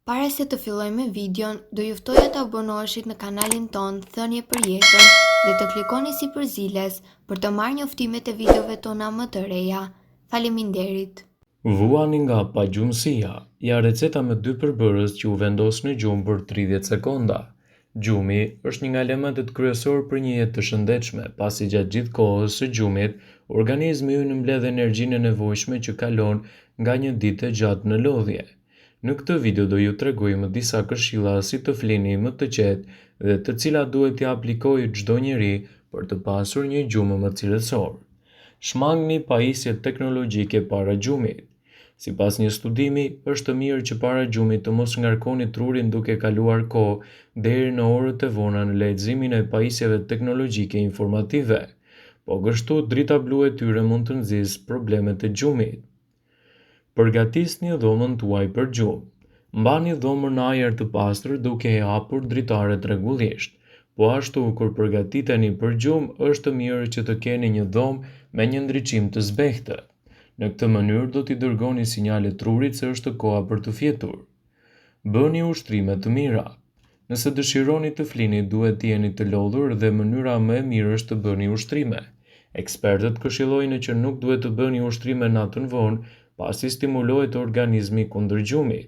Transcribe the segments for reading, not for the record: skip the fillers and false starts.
Para se të fillojmë me videon, do ju ftoja të abonoheshit në kanalin ton Thënie për Jetën dhe të klikoni si përziles për të marrë njoftimet e videove tona më të reja. Faleminderit. Vuani nga pagjumësia, ja receta me 2 përbërës që u vendos në gjumë për 30 sekonda. Gjumi është një nga elementet kryesor për një jetë të shëndetshme, pasi gjatë gjithë kohës së gjumit, organizmi ynë mbledh energjinë e nevojshme që kalon nga një ditë e gjatë në lodhje. Në këtë video do ju tregojmë disa këshilla si të flini më të qetë dhe të cilat duhet t'i aplikojë çdo njeri për të pasur një gjumë më cilësor. Shmangni pajisjet teknologjike para gjumit. Sipas një studimi, është mirë që para gjumit të mos ngarkoni trurin duke kaluar kohë deri në orët e vona në leximin e pajisjeve teknologjike informative, po kështu drita blu e tyre mund të nxjisë problemet e gjumit. Përgatisni dhomën tuaj për gjumë. Mbani dhomën në ajër të pastër duke e hapur dritaret rregullisht. Po ashtu kur përgatiteni për gjumë, është mirë që të keni një dhomë me një ndriçim të zbehtë. Në këtë mënyrë do t'i dërgoni sinjale trurit se është koha për të fjetur. Bëni ushtrime të mira. Nëse dëshironi të flini, duhet të jeni të lodhur dhe mënyra më e mirë është të bëni ushtrime. Ekspertët këshillojnë që nuk duhet të bëni ushtrime natën vonë, pasi stimulohet organizmi kundër gjumit.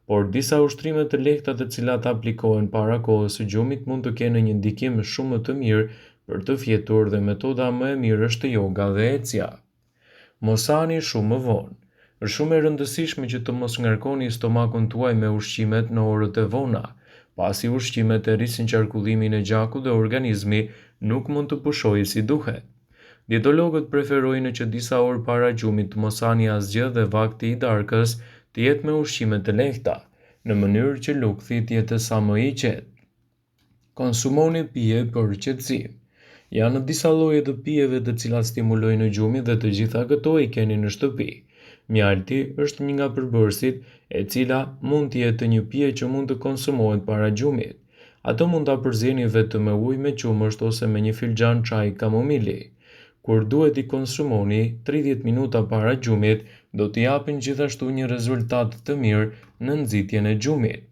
Por disa ushtrime të lehta të cilat aplikohen para kohës së gjumit mund të kenë një ndikim shumë më të mirë për të fjetur dhe metoda më e mirë është yoga dhe ecja. Mos hani shumë më vonë. Është shumë e rëndësishme që të mos ngarkoni stomakun tuaj me ushqimet në orët e vona, pasi ushqimet e rrisin qarkullimin e gjakut dhe organizmi nuk mund të pushojë si duhet. Dietologët preferojnë që disa orë para gjumit të mos hani asgjë dhe vakti i darkës të jetë me ushqime të lehta, në mënyrë që lukthi të jetë sa më i qetë. Konsumoni pije për qetësim. Janë disa lloje të pijeve të cilat stimulojnë gjumin dhe të gjitha këto i keni në shtëpi. Mjalti është një nga përbërësit e cila mund të jetë një pije që mund të konsumohet para gjumit. Ato mund ta përzjeni vetëm me ujë me qumësht ose me një filxhan çaj kamomili. Kur duhet i konsumoni 30 minuta para gjumit, do t'i japin gjithashtu një rezultat të mirë në nxitjen e gjumit.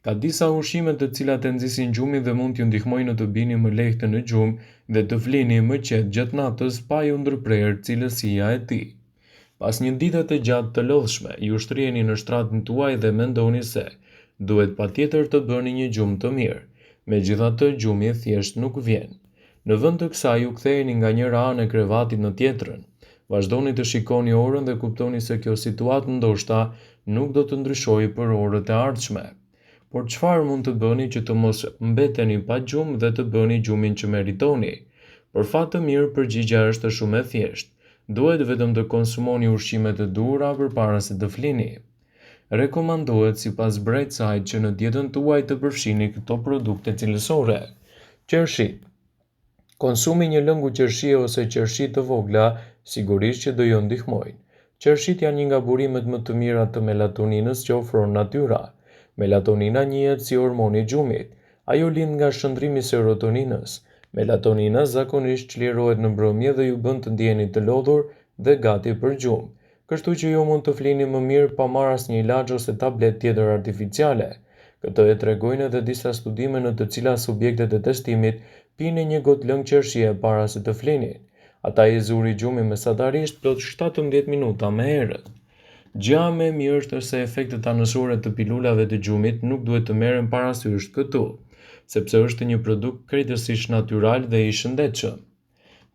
Ka disa ushqime të cilat e nxisin gjumin dhe mund t'ju ndihmojnë në të bini më lehtë në gjumë dhe të flini më qetë gjatë natës pa ju ndërprerë cilësia e tij. Pas një dite të gjatë të lodhshme, ju shtriheni në shtratën tuaj dhe mendoni se duhet patjetër të bëni një gjumë të mirë. Megjithatë, gjumi thjesht nuk vjen. Në vend të kësaj ju ktheheni nga njëra anë e krevatit në tjetrën. Vazhdoni të shikoni orën dhe kuptoni se kjo situatë ndoshta nuk do të ndryshojë për orët e ardhshme. Por çfarë mund të bëni që të mos mbeteni pa gjumë dhe të bëni gjumin që meritoni? Për fat të mirë, përgjigjja është shumë e thjeshtë. Duhet vetëm të konsumoni ushqime të duhura përpara se të flini. Rekomandohet sipas Bright Side që në dietën tuaj të përfshini këto produkte cilësore. Qershi. Konsumi një lëngu qershie ose qershi të vogla sigurisht që do ju ndihmojnë. Qershit janë një nga burimet më të mira të melatoninës që ofron natyra. Melatonina njihet si hormoni i gjumit. Ajo lind nga shndrrimi i serotoninës. Melatonina zakonisht çlirohet në mbrëmje dhe ju bën të ndjeni të lodhur dhe gati për gjumë. Kështu që ju mund të flini më mirë pa marrë asnjë ilaç ose tablet tjetër artificiale. Këtë e tregojnë edhe disa studime në të cilat subjektet e testimit pinin një gotë lëng qershie para se të flinin. Ata i zuri gjumin mesatarisht plot 17 minuta me herët. Gjëja më e mirë është se efektet anësore të pilulave të gjumit nuk duhet të merren parasysh këtu, sepse është një produkt krejtësisht natyral dhe i shëndetshëm.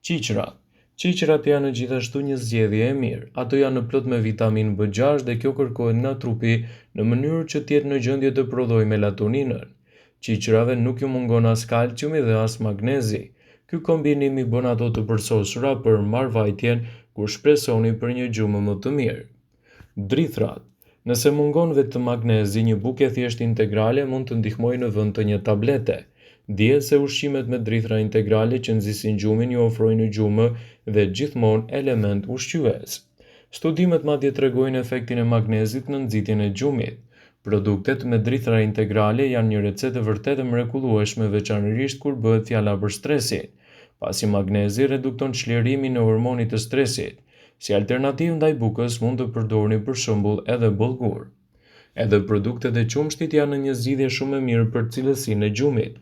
Qiqrat. Qiqrat janë gjithashtu një zgjedhje e mirë. Ato janë plot me vitaminë B6 dhe kjo kërkohet nga trupi në mënyrë që të jetë në gjendje të prodhojë melatoninën. Qiqrave nuk ju mungon as kalciumi dhe as magnezi. Ky kombinim i bën ato të përsosura për marrëvajtjen kur shpresoni për një gjumë më të mirë. Drithrat. Nëse mungon vetëm magnezi, një bukë thjesht integrale mund të ndihmojë në vend të një tablete. Dihet se ushqimet me drithra integrale që nxisin gjumin ju ofrojnë gjumë dhe gjithmonë element ushqyes. Studimet madje tregojnë efektin e magnezit në nxitjen e gjumit. Produktet me drithra integrale janë një recetë vërtet e mrekullueshme, veçanërisht kur bëhet fjala për stresin, pasi magnezi redukton çlirimin e hormonit të stresit. Si alternativë ndaj bukës mund të përdorni për shembull edhe bollgur. Edhe produktet e qumshtit janë një zgjidhje shumë e mirë për cilësinë e gjumit.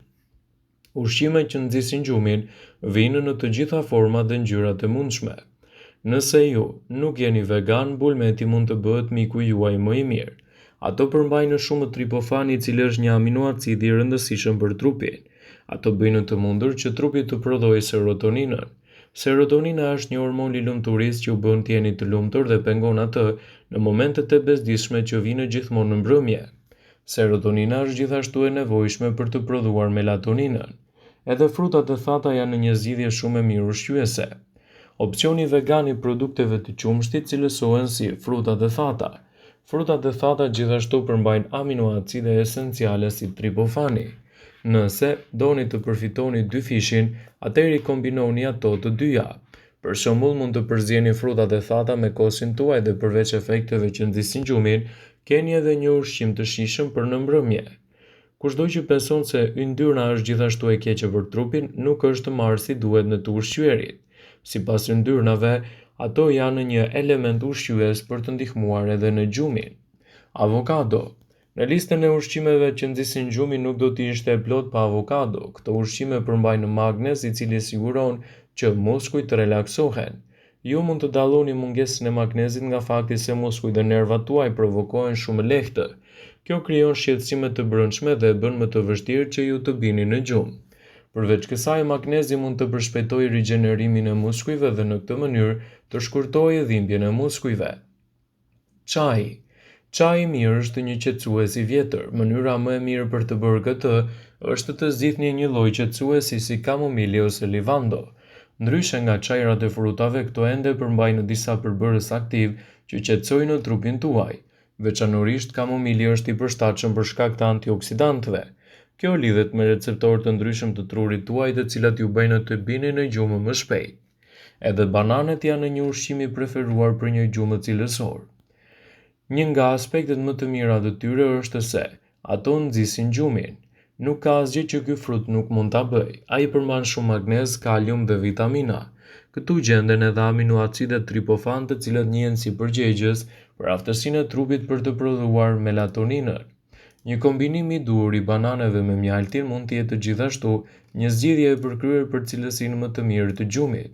Ushqime që nxisin gjumin vijnë në të gjitha format dhe ngjyrat e mundshme. Nëse ju nuk jeni vegan, bulmeti mund të bëhet miku juaj më i mirë. Ato përmbajnë shumë tripofan, i cili është një aminoacid i rëndësishëm për trupin. Ato bëjnë të mundur që trupi të prodhojë serotoninën. Serotonina është një hormon i lumturisë që ju bën të jeni të lumtur dhe pengon atë në momentet e bezdisshme që vijnë gjithmonë në mbrëmje. Serotonina është gjithashtu e nevojshme për të prodhuar melatoninën. Edhe frutat e thata janë një zgjidhje shumë e mirë ushqyese. Opsioni vegan i produkteve të qumshtit cilësohen si frutat e thata. Frutat e thata gjithashtu përmbajnë aminoacide esenciale si tripofani. Nëse doni të përfitoni dy fishin, atëherë kombinoni ato të dyja. Për shembull, mund të përzieni frutat e thata me kosin tuaj dhe përveç efekteve që nxisin gjumin, keni edhe një ushqim të shijshëm për në mbrëmje. Kushdo që penson se yndyrna është gjithashtu e keqe për trupin, nuk është marrë si duhet në të ushqyerit. Sipas yndyrnave, ato janë një element ushqyes për të ndihmuar edhe në gjumin. Avokado. Në listën e ushqimeve që nxisin gjumin nuk do të ishte e plot pa avokado. Këto ushqime përmbajnë magnez, i cili siguron që muskujt të relaksohen. Ju mund të dalloni mungesën e magnezit nga fakti se muskujt dhe nervat tuaj provokohen shumë lehtë. Kjo krijon shqetësime të brendshme dhe e bën më të vështirë që ju të bini në gjumë. Përveç kësaj, magnezi mund të përshpejtojë rigjenerimin e muskujve dhe në këtë mënyrë të shkurtojë dhimbjen e muskujve. Çaji. Çaji i mirë është një qetësues i vjetër. Mënyra më e mirë për të bërë këtë është të zgjidhni një lloj qetësuesi si kamomili ose livando. Ndryshe nga çajrat e frutave, këto ende përmbajnë disa përbërës aktiv që qetësojnë trupin tuaj. Veçanërisht kamomili është i përshtatshëm për shkak të antioksidantëve. Kjo lidhet me receptorë të ndryshëm të trurit tuaj, të cilat ju bëjnë të bini në gjumë më shpejt. Edhe bananet janë një ushqim i preferuar për një gjumë cilësor. Një nga aspektet më të mira të tyre është se ato nxisin gjumin. Nuk ka asgjë që ky frut nuk mund ta bëjë. Ai përmban shumë magnez, kalium dhe vitamina. Këtu gjenden edhe aminoacidet tripofan, të cilat njihen si përgjegjës për aftësinë e trupit për të prodhuar melatoninën. Një kombinim i duhur i bananeve me mjaltin mund të jetë gjithashtu një zgjidhje e përkryer për cilësinë më të mirë të gjumit.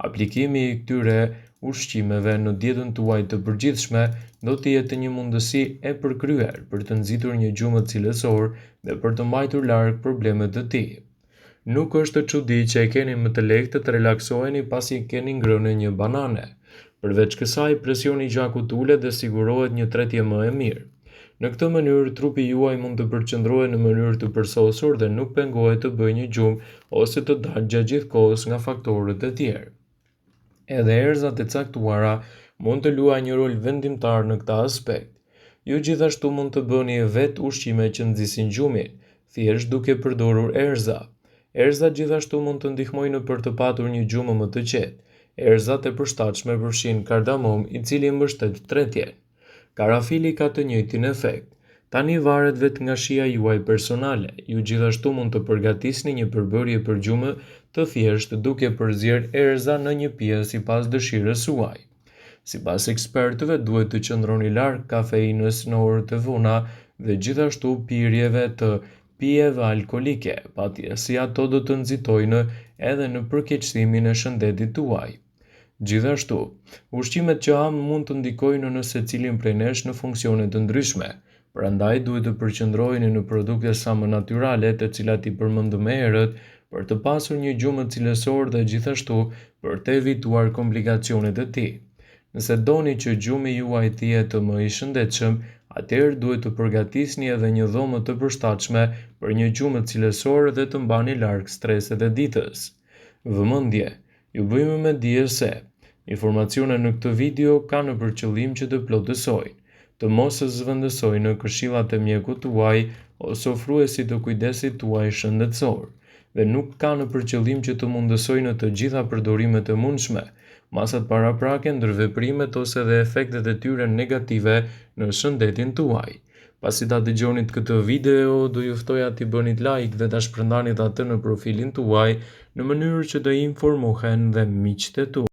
Aplikimi i këtyre ushqimeve në dietën tuaj të përgjithshme do të jetë një mundësi e përkryer për të nxitur një gjumë cilësor dhe për të mbajtur larg problemet të tij. Nuk është çudi që e keni më të lehtë të relaksoheni pasi keni ngrënë një banane. Përveç kësaj, presioni i gjakut ulet dhe sigurohet një tretje më e mirë. Në këtë mënyrë, trupi juaj mund të përqendrohet në mënyrë të përsosur dhe nuk pengohet të bëjë një gjumë ose të dalë gjatë gjithë kohës nga faktorët e tjerë. Edhe erëzat e caktuara mund të luajnë një rol vendimtar në këtë aspekt. Ju gjithashtu mund të bëni vetë ushqime që nxisin gjumin, thjesht duke përdorur erëza. Erëzat gjithashtu mund të ndihmojnë për të patur një gjumë më të qetë. Erëzat e përshtatshme përfshin kardamom, i cili mbështet tretjen. Karafili ka të njëjtin efekt. Tani varet vetë nga shija juaj personale. Ju gjithashtu mund të përgatisni një përbërje për gjumë të thjeshtë duke përzier erëza në një pjesë sipas dëshirës suaj. Sipas ekspertëve, duhet të qëndroni larg kafeinës në orët e vona dhe gjithashtu pirjeve të pijeve alkolike, pasi ato do të nxitojnë edhe në përkeqësimin e shëndetit tuaj. Gjithashtu, ushqimet që ham mund të ndikojnë në secilin prej nesh në funksione të ndryshme. Prandaj duhet të përqendroheni në produkte sa më natyrale, të cilat i përmendëm më herët, për të pasur një gjumë cilësor dhe gjithashtu për të evituar komplikacionet e tij. Nëse doni që gjumi juaj të jetë më i shëndetshëm, atëherë duhet të përgatisni edhe një dhomë të përshtatshme për një gjumë cilësor dhe të mbani larg streset e ditës. Vëmendje, ju bëjmë me dije se informacionet në këtë video kanë për qëllim që të plotësojnë, të mos zëvendësojnë këshillat e mjekut tuaj ose ofruesit të kujdesit tuaj shëndetësor, dhe nuk kanë për qëllim që të mundësojnë të gjitha përdorimet e mundshme, masat paraprake, ndërveprimet ose dhe efektet e tyre negative në shëndetin tuaj. Pasi ta dëgjonit këtë video, do ju ftoja t'i bënit like dhe ta shpërndanit atë në profilin tuaj në mënyrë që të informohen dhe miqtë tuaj.